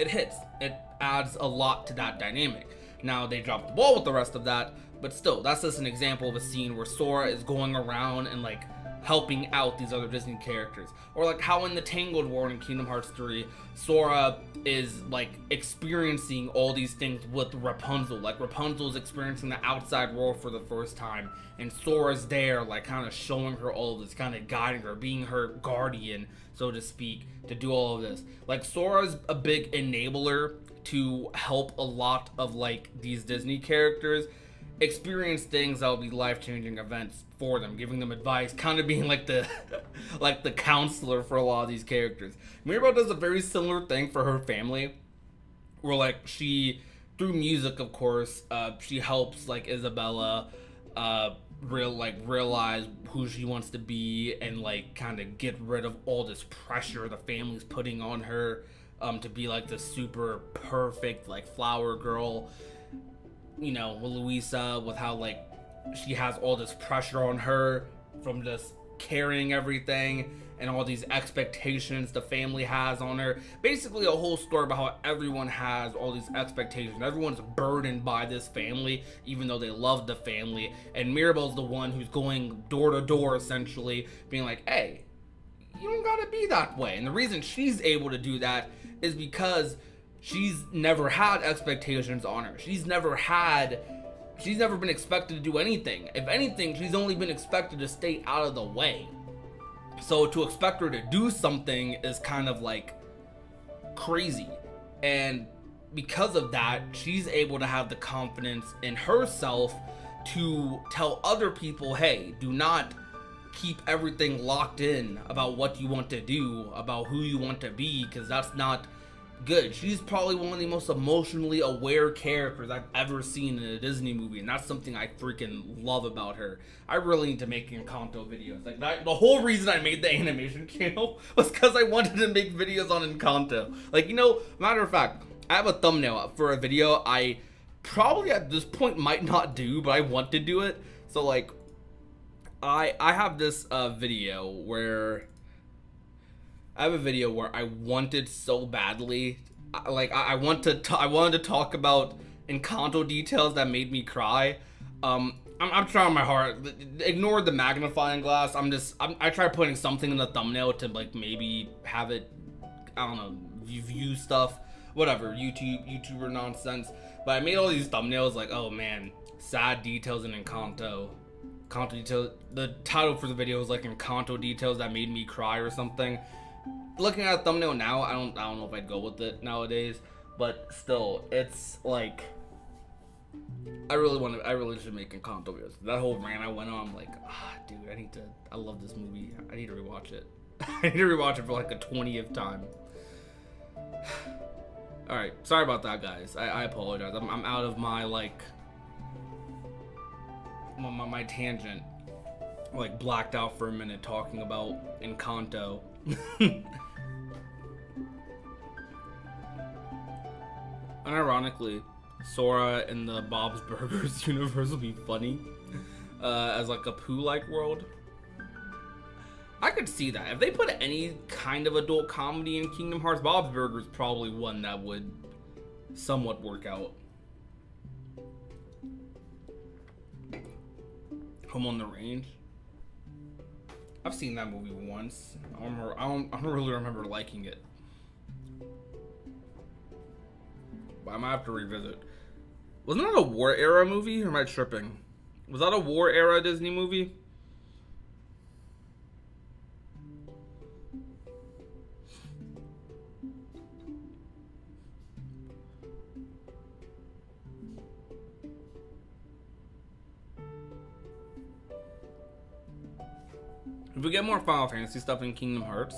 It hits. It adds a lot to that dynamic. Now, they dropped the ball with the rest of that, but still, that's just an example of a scene where Sora is going around and like helping out these other Disney characters. Or like how in the Tangled World in Kingdom Hearts 3, Sora is like experiencing all these things with Rapunzel. Like Rapunzel's experiencing the outside world for the first time, and Sora's there like kind of showing her all of this, kind of guiding her, being her guardian, so to speak, to do all of this. Like, Sora's a big enabler to help a lot of like these Disney characters experience things that will be life-changing events for them, giving them advice, kind of being like the like the counselor for a lot of these characters. Mirabel does a very similar thing for her family, where like she, through music of course, she helps like Isabella realize who she wants to be, and like kind of get rid of all this pressure the family's putting on her to be like the super perfect like flower girl. You know, with Luisa, with how like she has all this pressure on her from just carrying everything and all these expectations the family has on her. Basically a whole story about how everyone has all these expectations. Everyone's burdened by this family, even though they love the family. And Mirabel's the one who's going door to door, essentially, being like, hey, you don't gotta be that way. And the reason she's able to do that is because she's never had expectations on her. She's never been expected to do anything. If anything, she's only been expected to stay out of the way. So to expect her to do something is kind of like crazy. And because of that, she's able to have the confidence in herself to tell other people, hey, do not keep everything locked in about what you want to do, about who you want to be, because that's not good. She's probably one of the most emotionally aware characters I've ever seen in a Disney movie, and that's something I freaking love about her. I really need to make Encanto videos. Like that, the whole reason I made the animation channel was because I wanted to make videos on Encanto. Like, you know, matter of fact, I have a thumbnail up for a video I probably at this point might not do, but I want to do it. So like, I have this video where I wanted so badly, like I wanted to talk about Encanto details that made me cry. I'm trying my hard. Ignore the magnifying glass. I try putting something in the thumbnail to like maybe have it, I don't know, view stuff, whatever, YouTuber nonsense. But I made all these thumbnails like, oh man, sad details in Encanto. Encanto detail. The title for the video was like Encanto details that made me cry or something. Looking at a thumbnail now, I don't know if I'd go with it nowadays. But still, it's like, I really should make Encanto videos. That whole rant I went on, I'm like, dude, I love this movie. I need to rewatch it. I need to rewatch it for like a 20th time. Alright, sorry about that, guys. I apologize. I'm out of my, like, my tangent. Like, blacked out for a minute talking about Encanto. Unironically, Sora in the Bob's Burgers universe will be funny as like a Pooh-like world. I could see that. If they put any kind of adult comedy in Kingdom Hearts, Bob's Burgers probably one that would somewhat work out. Home on the Range. I've seen that movie once. I don't really remember liking it. But I might have to revisit. Wasn't that a war era movie, or am I tripping? Was that a war era Disney movie? If we get more Final Fantasy stuff in Kingdom Hearts,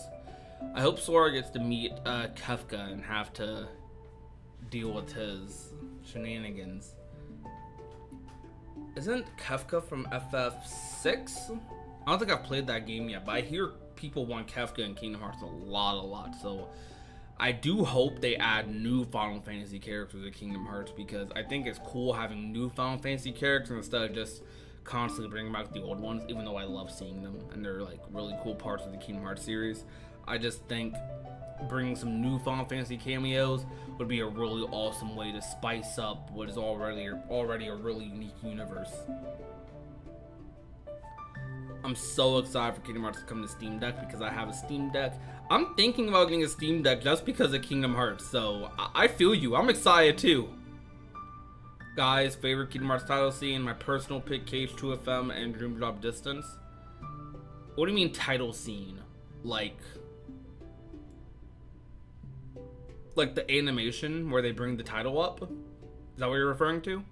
I hope Sora gets to meet Kefka and have to deal with his shenanigans. Isn't Kefka from FF6? I don't think I've played that game yet, but I hear people want Kefka in Kingdom Hearts a lot. So I do hope they add new Final Fantasy characters to Kingdom Hearts, because I think it's cool having new Final Fantasy characters instead of just constantly bringing back the old ones, even though I love seeing them and they're like really cool parts of the Kingdom Hearts series. I just think bringing some new Final Fantasy cameos would be a really awesome way to spice up what is already a really unique universe. I'm so excited for Kingdom Hearts to come to Steam Deck because I have a Steam Deck. I'm thinking about getting a Steam Deck just because of Kingdom Hearts, so I feel you. I'm excited too. Guys, favorite Kingdom Hearts title scene, my personal pick, KH2FM and Dream Drop Distance. What do you mean title scene? Like the animation where they bring the title up? Is that what you're referring to?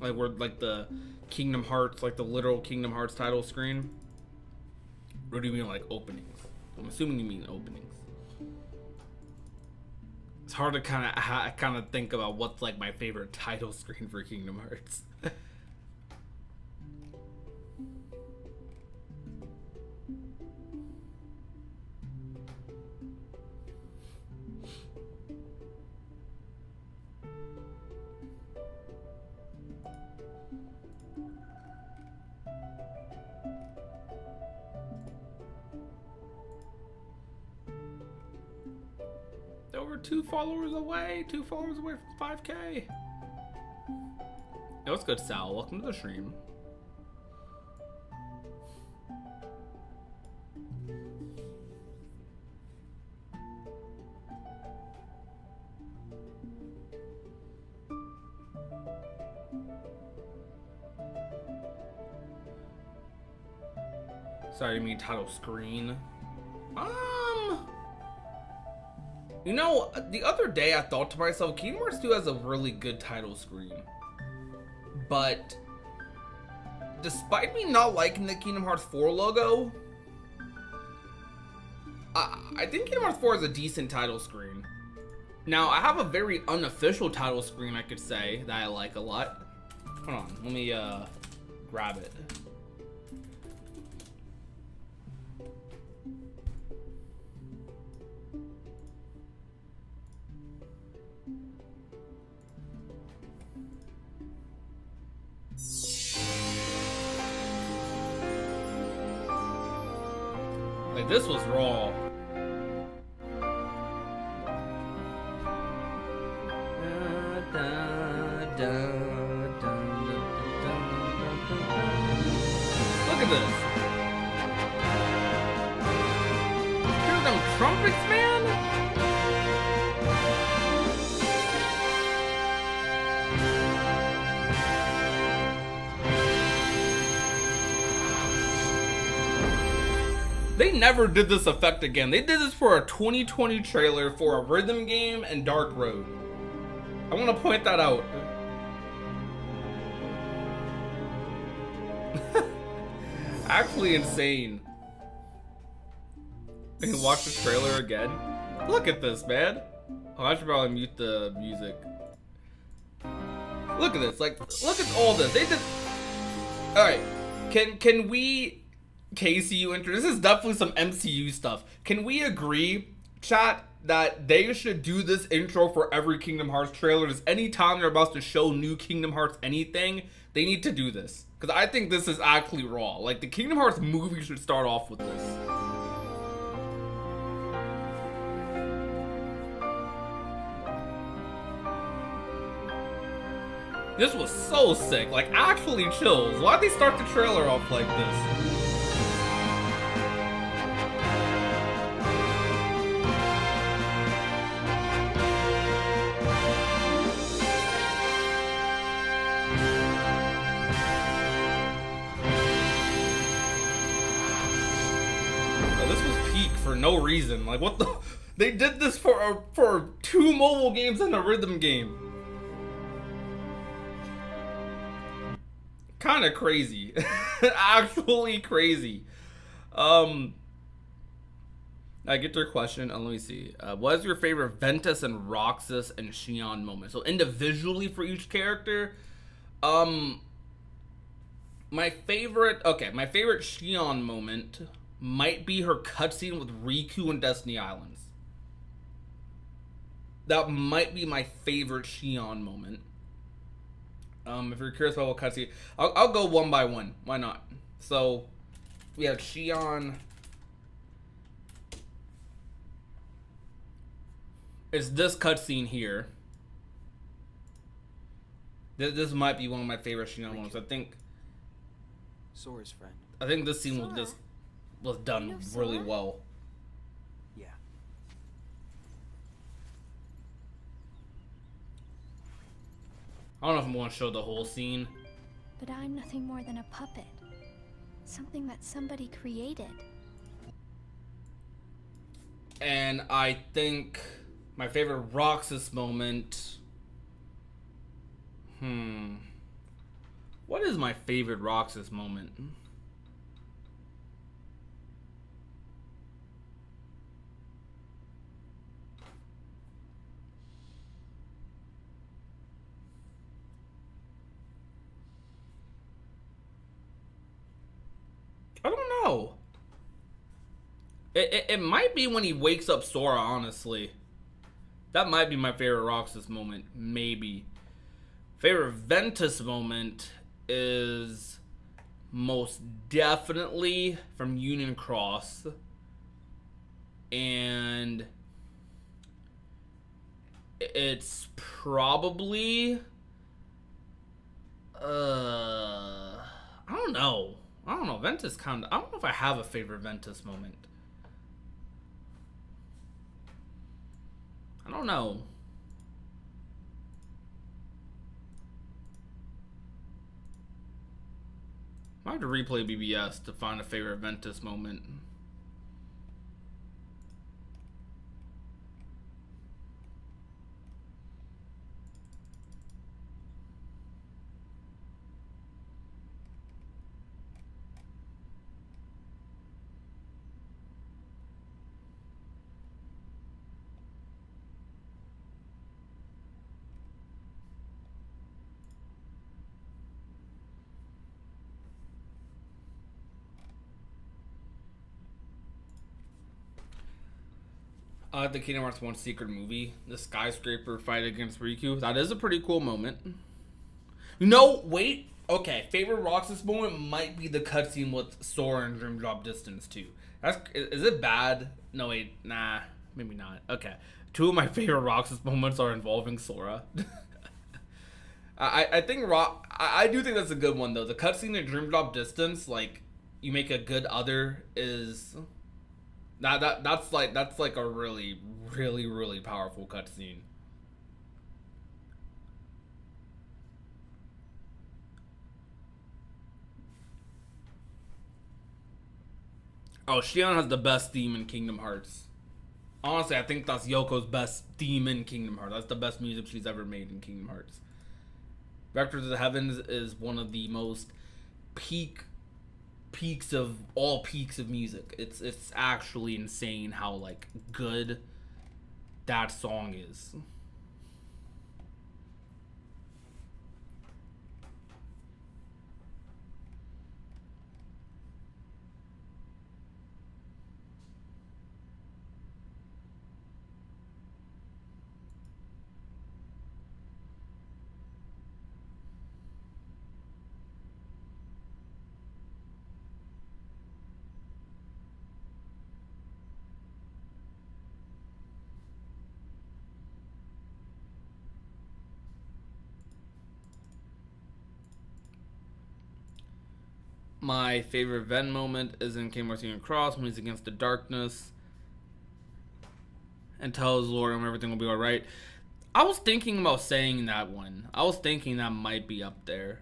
Like where like the Kingdom Hearts, like the literal Kingdom Hearts title screen? Or do you mean like openings? I'm assuming you mean openings. It's hard to kind of think about what's like my favorite title screen for Kingdom Hearts. Over 2 followers away. 2 followers away from 5K. Yo, what's good, Sal? Welcome to the stream. Sorry, I mean title screen. You know, the other day I thought to myself, Kingdom Hearts 2 has a really good title screen. But despite me not liking the Kingdom Hearts 4 logo, I think Kingdom Hearts 4 is a decent title screen. Now, I have a very unofficial title screen, I could say, that I like a lot. Hold on, let me grab it. Like, this was raw. graphics, man. They never did this effect again. They did this for a 2020 trailer for a rhythm game and Dark Road. I want to point that out. Actually insane. You can watch the trailer again. Look at this, man. Oh, I should probably mute the music. Look at this. Like, look at all this. They did. All right. Can we? KCU intro. This is definitely some MCU stuff. Can we agree, chat, that they should do this intro for every Kingdom Hearts trailer? Just anytime they're about to show new Kingdom Hearts anything, they need to do this. Because I think this is actually raw. Like, the Kingdom Hearts movie should start off with this. This was so sick. Like, actually chills. Why'd they start the trailer off like this? For no reason. Like, what the? They did this for 2 mobile games and a rhythm game. Kind of crazy. Actually crazy. I get your question. Let me see. What is your favorite Ventus and Roxas and Xion moment? So individually for each character, my favorite Xion moment might be her cutscene with Riku and Destiny Islands. That might be my favorite Xion moment. If you're curious about what cutscene, I'll go one by one. Why not? So we have Xion. It's this cutscene here. This might be one of my favorite Xion moments. I think Sora's friend. I think this scene was done really well. Yeah. I don't know if I'm going to show the whole scene. But I'm nothing more than a puppet. Something that somebody created. And I think my favorite Roxas moment... What is my favorite Roxas moment? I don't know. It might be when he wakes up Sora, honestly. That might be my favorite Roxas moment. Maybe. Favorite Ventus moment is most definitely from Union Cross. And it's probably... I don't know. Ventus kind of... I don't know if I have a favorite Ventus moment. I don't know. I have to replay BBS to find a favorite Ventus moment. The Kingdom Hearts 1 secret movie, the skyscraper fight against Riku. That is a pretty cool moment. No, wait. Okay, favorite Roxas moment might be the cutscene with Sora and Dream Drop Distance too. Is it bad? No, wait, nah, maybe not. Okay, 2 of my favorite Roxas moments are involving Sora. I think I do think that's a good one though. The cutscene in Dream Drop Distance, like you make a good other, is That's like a really, really, really powerful cutscene. Oh, Shion has the best theme in Kingdom Hearts. Honestly, I think that's Yoko's best theme in Kingdom Hearts. That's the best music she's ever made in Kingdom Hearts. Vectors of the Heavens is one of the most peaks of all peaks of music. It's actually insane how like good that song is. My favorite Ven moment is in Kingdom Hearts Union Cross when he's against the darkness and tells Lord everything will be alright. I was thinking about saying that one. I was thinking that might be up there.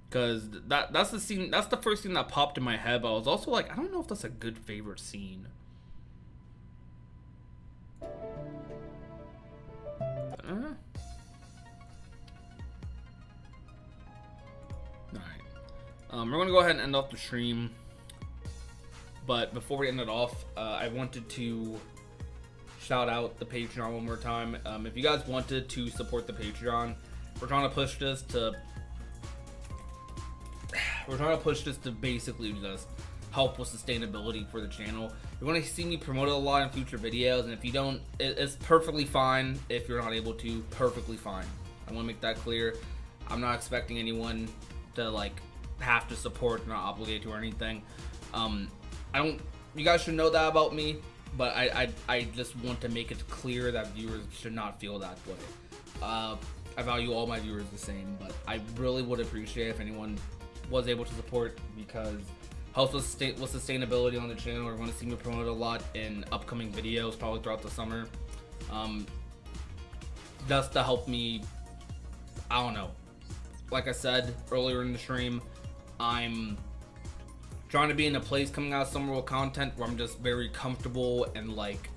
Cause that's the scene. That's the first thing that popped in my head. But I was also like, I don't know if that's a good favorite scene. Alright. We're gonna go ahead and end off the stream. But before we end it off, I wanted to shout out the Patreon one more time. If you guys wanted to support the Patreon, we're trying to push this to basically just help with sustainability for the channel. You're going to see me promote it a lot in future videos, and if you don't, it's perfectly fine if you're not able to. Perfectly fine. I want to make that clear. I'm not expecting anyone to like have to support, not obligated to or anything. You guys should know that about me, but I just want to make it clear that viewers should not feel that way. I value all my viewers the same, but I really would appreciate if anyone was able to support, because helps with sustainability on the channel. We're going to see me promote a lot in upcoming videos, probably throughout the summer, just to help me. I don't know. Like I said earlier in the stream, I'm trying to be in a place coming out of summer with content where I'm just very comfortable and like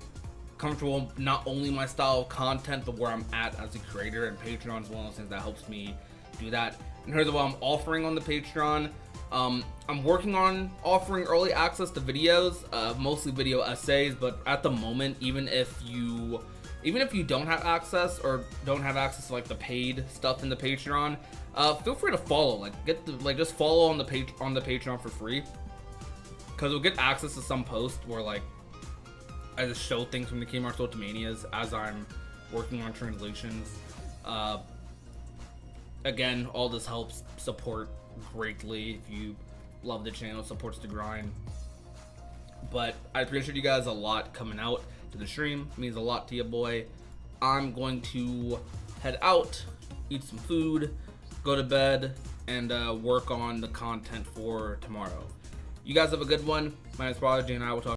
comfortable not only my style of content but where I'm at as a creator, and Patreon is one of those things that helps me do that. And here's what I'm offering on the Patreon. I'm working on offering early access to videos, mostly video essays, but at the moment, even if you don't have access or don't have access to like the paid stuff in the Patreon, feel free to follow. Just follow on the Patreon for free, because you'll get access to some posts where like I just show things from the Kingdom Hearts Ultimanias as I'm working on translations. Again, all this helps support greatly. If you love the channel, supports the grind. But I appreciate you guys a lot coming out to the stream. It means a lot to you, boy. I'm going to head out, eat some food, go to bed, and work on the content for tomorrow. You guys have a good one. My name is Prodigy, and I will talk